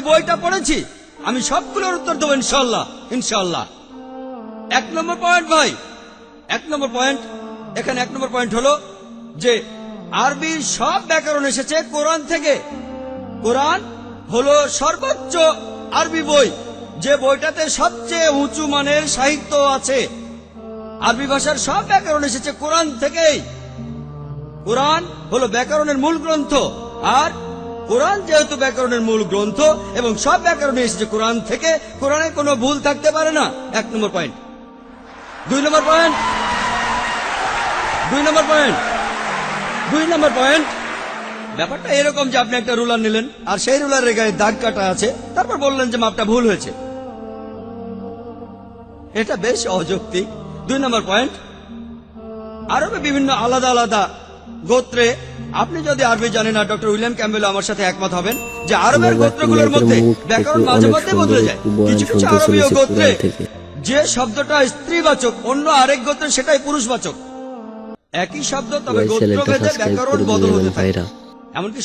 বইটা পড়েছি, আমি সবগুলোর উত্তর দেবো ইনশাল্লাহ ইনশাল্লাহ। 1 নম্বর পয়েন্ট ভাই, 1 নম্বর পয়েন্ট, এখানে 1 নম্বর পয়েন্ট হলো যে আরবির সব ব্যাকরণ এসেছে কোরআন থেকে। কোরআন হলো সর্বোচ্চ আরবি বই, যে বইটাতে সবচেয়ে উঁচু মানের সাহিত্য আছে। আরবি ভাষার সব ব্যাকরণ এসেছে কোরআন থেকেই। কোরআন হলো ব্যাকরণের মূল গ্রন্থ, আর কোরআন যেহেতু ব্যাকরণের মূল গ্রন্থ এবং সব ব্যাকরণে এসেছে কোরআন থেকে, কোরআনে কোনো ভুল থাকতে পারে না। 1 নম্বর পয়েন্ট। 2 নম্বর পয়েন্ট, 2 নম্বর পয়েন্ট, 2 নম্বর পয়েন্ট। ব্যাপারটা এরকম যে আপনি একটা রুলার নিলেন আর সেই রুলারের গায়ে দাগ কাটা আছে, তারপর বললেন যে মাপটা ভুল হয়েছে। এটা বেশ অযৌক্তিক। 2 নম্বর পয়েন্ট, আরবে বিভিন্ন আলাদা আলাদা গোত্রে, আপনি যদি আরবি জানেন আর ডক্টর উইলিয়াম ক্যাম্বেল আমার সাথে একমত হবেন যে আরবের গোত্রগুলোর মধ্যে ব্যাকরণ মাঝে মধ্যে বদলে যায়। কিছু কিছু আরবীয় গোত্রে যে শব্দটা স্ত্রীবাচক, অন্য আরেক গোত্রে সেটাই পুরুষবাচক। একই শব্দ, তবে গোত্রভেদে ব্যাকরণ বদল হতে থাকে। এমনকি